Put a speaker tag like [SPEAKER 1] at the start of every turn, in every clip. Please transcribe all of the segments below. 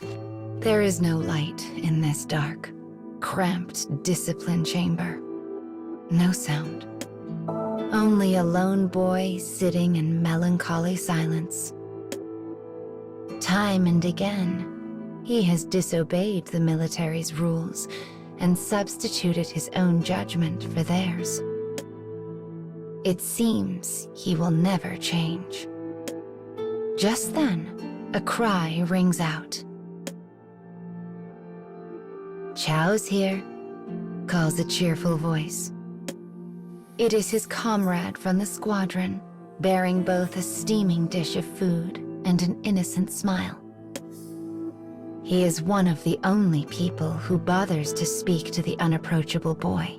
[SPEAKER 1] There is no light in this dark, cramped discipline chamber. No sound. Only a lone boy sitting in melancholy silence. Time and again, he has disobeyed the military's rules and substituted his own judgment for theirs. It seems he will never change. Just then, a cry rings out. "Chow's here," calls a cheerful voice. It is his comrade from the squadron, bearing both a steaming dish of food and an innocent smile. He is one of the only people who bothers to speak to the unapproachable boy,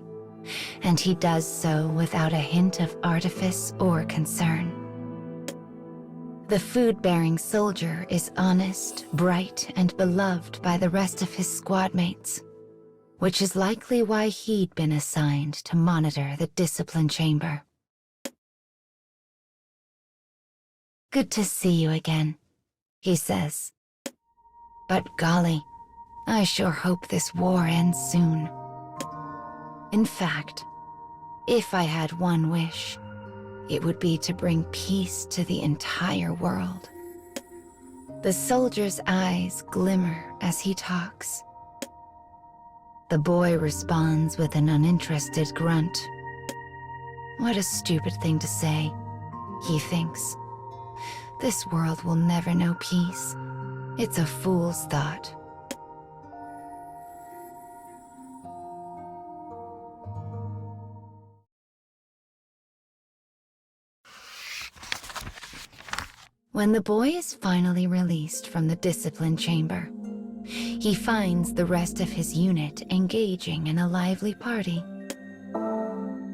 [SPEAKER 1] and he does so without a hint of artifice or concern. The food-bearing soldier is honest, bright, and beloved by the rest of his squad mates, which is likely why he'd been assigned to monitor the discipline chamber. "Good to see you again," he says. "But golly, I sure hope this war ends soon. In fact, if I had one wish, it would be to bring peace to the entire world." The soldier's eyes glimmer as he talks. The boy responds with an uninterested grunt. What a stupid thing to say, he thinks. This world will never know peace. It's a fool's thought. When the boy is finally released from the discipline chamber, he finds the rest of his unit engaging in a lively party.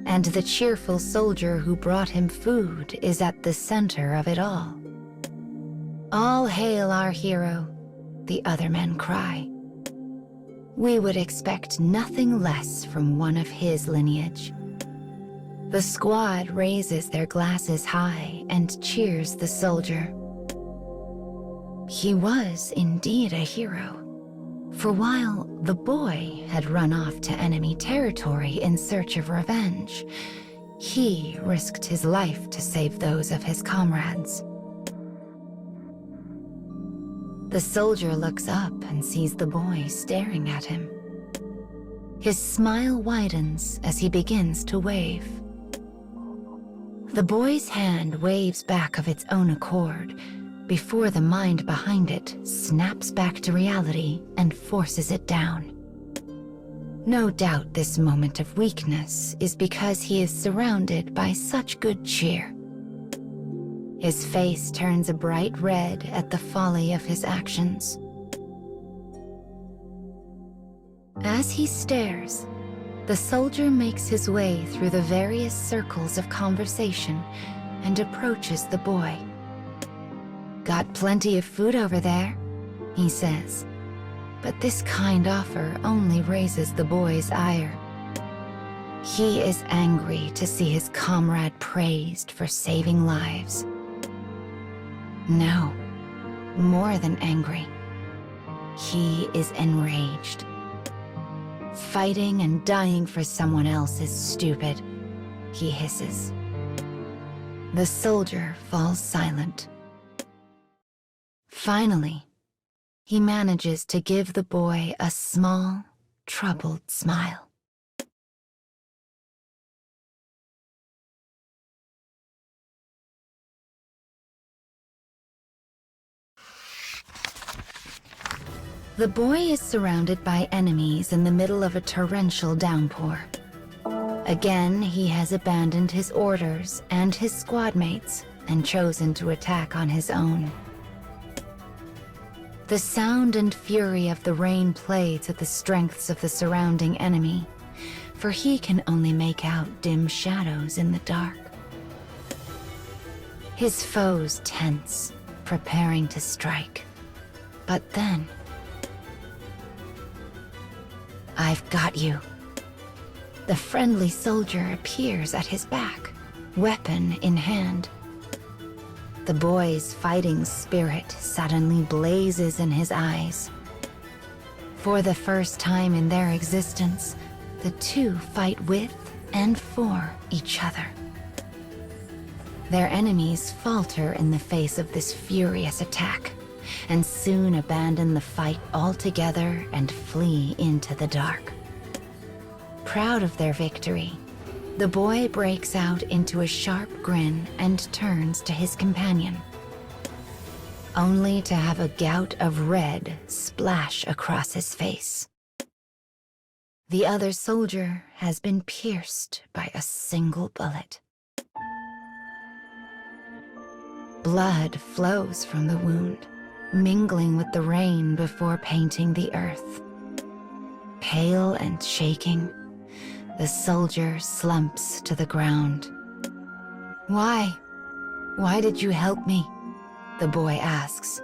[SPEAKER 1] And the cheerful soldier who brought him food is at the center of it all. "All hail our hero," the other men cry. We would expect nothing less from one of his lineage. The squad raises their glasses high and cheers the soldier. He was indeed a hero, for while the boy had run off to enemy territory in search of revenge, he risked his life to save those of his comrades. The soldier looks up and sees the boy staring at him. His smile widens as he begins to wave. The boy's hand waves back of its own accord before the mind behind it snaps back to reality and forces it down. No doubt this moment of weakness is because he is surrounded by such good cheer. His face turns a bright red at the folly of his actions. As he stares, the soldier makes his way through the various circles of conversation and approaches the boy. "Got plenty of food over there," he says, but this kind offer only raises the boy's ire. He is angry to see his comrade praised for saving lives. No, more than angry. He is enraged. "Fighting and dying for someone else is stupid," he hisses. The soldier falls silent. Finally, he manages to give the boy a small, troubled smile. The boy is surrounded by enemies in the middle of a torrential downpour. Again, he has abandoned his orders and his squad mates and chosen to attack on his own. The sound and fury of the rain play to the strengths of the surrounding enemy, for he can only make out dim shadows in the dark. His foes tense, preparing to strike. But then... "I've got you." The friendly soldier appears at his back, weapon in hand. The boy's fighting spirit suddenly blazes in his eyes. For the first time in their existence, the two fight with and for each other. Their enemies falter in the face of this furious attack, and soon abandon the fight altogether and flee into the dark. Proud of their victory, the boy breaks out into a sharp grin and turns to his companion, only to have a gout of red splash across his face. The other soldier has been pierced by a single bullet. Blood flows from the wound, mingling with the rain before painting the earth. Pale and shaking, the soldier slumps to the ground. "Why? Why did you help me?" the boy asks.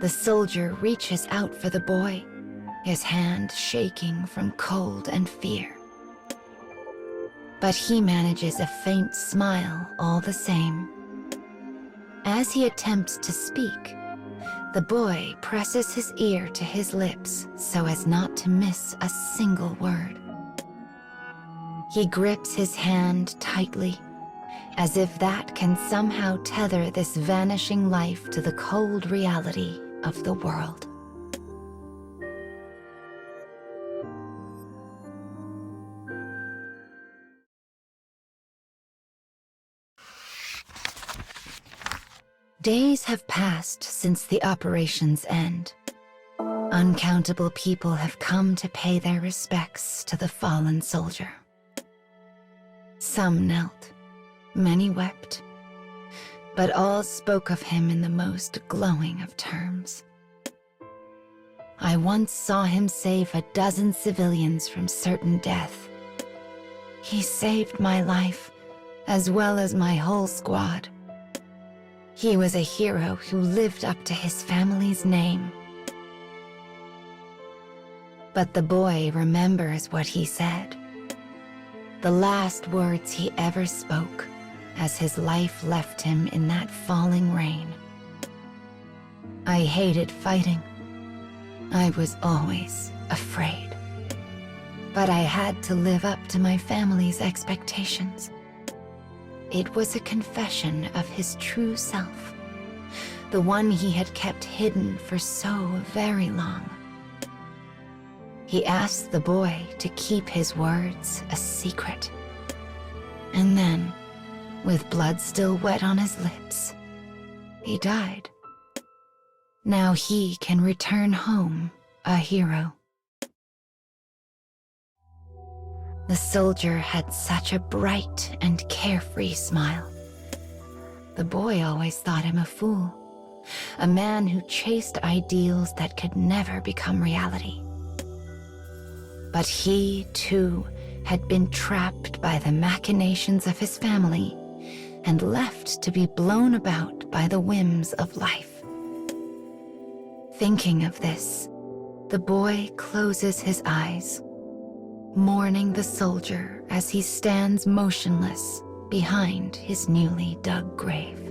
[SPEAKER 1] The soldier reaches out for the boy, his hand shaking from cold and fear. But he manages a faint smile all the same. As he attempts to speak, the boy presses his ear to his lips so as not to miss a single word. He grips his hand tightly, as if that can somehow tether this vanishing life to the cold reality of the world. Days have passed since the operation's end. Uncountable people have come to pay their respects to the fallen soldier. Some knelt, many wept, but all spoke of him in the most glowing of terms. I once saw him save a dozen civilians from certain death. He saved my life, as well as my whole squad. He was a hero who lived up to his family's name. But the boy remembers what he said, the last words he ever spoke as his life left him in that falling rain. "I hated fighting. I was always afraid. But I had to live up to my family's expectations." It was a confession of his true self, the one he had kept hidden for so very long. He asked the boy to keep his words a secret. And then, with blood still wet on his lips, he died. Now he can return home a hero. The soldier had such a bright and carefree smile. The boy always thought him a fool, a man who chased ideals that could never become reality. But he, too, had been trapped by the machinations of his family and left to be blown about by the whims of life. Thinking of this, the boy closes his eyes, mourning the soldier as he stands motionless behind his newly dug grave.